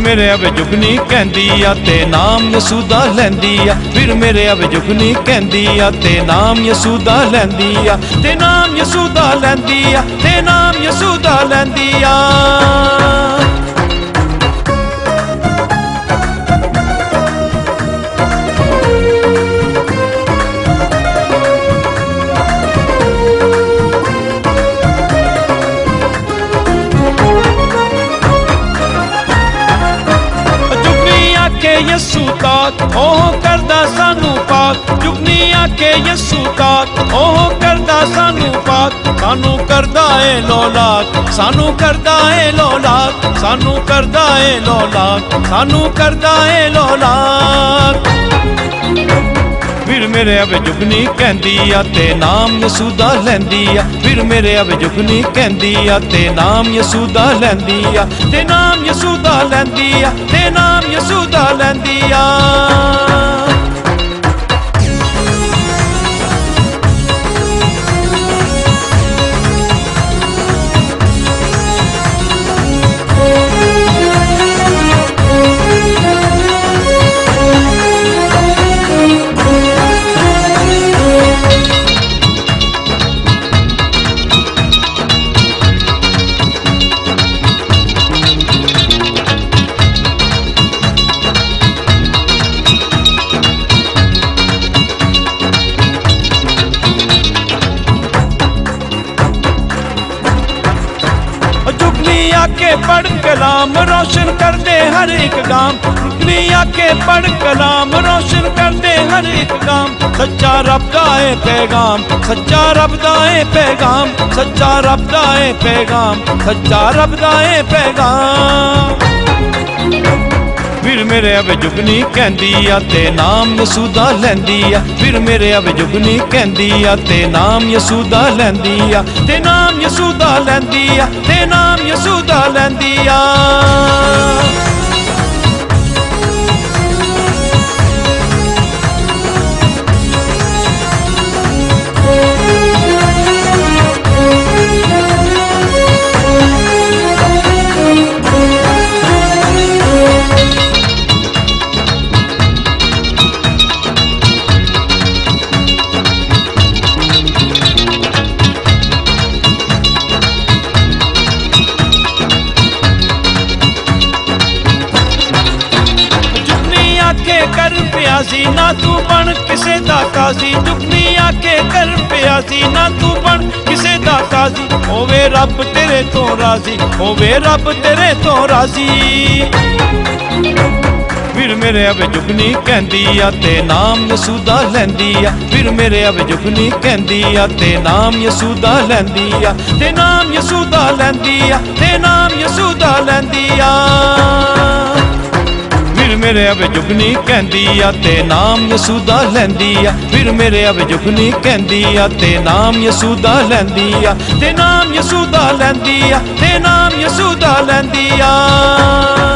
ਮੇਰੇ ਅਵੇ ਜੁਗਨੀ ਕਹਿੰਦੀ ਆ ਤੇ ਨਾਮ ਯਸੂਦਾ ਲੈਂਦੀ ਆ। ਫਿਰ ਮੇਰੇ ਅਵੇ ਜੁਗਨੀ ਕਹਿੰਦੀ ਆ ਤੇ ਨਾਮ ਯਸੂਦਾ ਲੈਂਦੀ ਆ, ਤੇ ਨਾਮ ਯਸੂਦਾ ਲੈਂਦੀ ਆ, ਤੇ ਨਾਮ ਯਸੂਦਾ ਲੈਂਦੀ ਆ। ਯਸੂ ਤਾਕ ਉਹ ਕਰਦਾ ਸਾਨੂੰ ਪਾਕ, ਜੁਗਨੀ ਆਕੇ ਯਸੂ ਤਾਕ ਉਹ ਕਰਦਾ ਸਾਨੂੰ ਪਾਕ। ਸਾਨੂੰ ਕਰਦਾ ਏ ਲੋਲਾਕ, ਸਾਨੂੰ ਕਰਦਾ ਏ ਲੋਲਾਕ, ਸਾਨੂੰ ਕਰਦਾ ਏ ਲੋਲਾਕ, ਸਾਨੂੰ ਕਰਦਾ ਏ ਲੋਲਾਕ। ਫਿਰ ਮੇਰੇ ਅਵੇ ਜੁਗਨੀ ਕਹਿੰਦੀ ਆ ਤੇ ਨਾਮ ਯਸੂਦਾ ਲੈਂਦੀ ਆ। ਫਿਰ ਮੇਰੇ ਅਵੇ ਜੁਗਨੀ ਕਹਿੰਦੀ ਆ ਤੇ ਨਾਮ ਯਸੂਦਾ ਲੈਂਦੀ ਆ, ਤੇ ਨਾਮ ਯਸੂਦਾ ਲੈਂਦੀ ਆ, ਤੇ ਨਾਮ ਯਸੂਦਾ ਲੈਂਦੀ ਆ। आके पढ़ कलाम रोशन कर दे हर एक काम, रुकनी आके पढ़ कलाम रोशन कर दे हर एक काम। सच्चा रब दा ए पैगाम, सच्चा रब दा ए पैगाम, सच्चा रब दा ए पैगाम, सच्चा रब दा ए पैगाम। फिर मेरे अवे जुगनी कहंदी आ ते नाम यसूदा लैंदी आ। फिर मेरे अवे जुगनी कहंदी आ ते नाम यसूदा लैंदी आ, ते नाम यसूदा लैंदी आ, ते नाम यसूदा लैंदी आ। कर प्यासी ना तू बन किसे दा काजी, जुगनी आके कर प्यासी ना तू बन किसे दा काजी। होवे रब तेरे तो राजी, होवे रब तेरे तो राजी। फिर मेरे अवे जुगनी कहंदी आ ते नाम यसूदा लैंदी आ। फिर मेरे अवे जुगनी कहंदी आ ते नाम यसूदा लैंदी आ, ते नाम यसूदा लैंदी आ, ते नाम यसूदा लैंदी आ। फिर मेरे अवे जुगनी कहंदी आ ते नाम यसूदा लैंदी आ। फिर मेरे अवे जुगनी कहंदी आ ते नाम यसूदा लैंदी आ, ते नाम यसूदा लैंदी आ, ते नाम यसूदा लैंदी आ।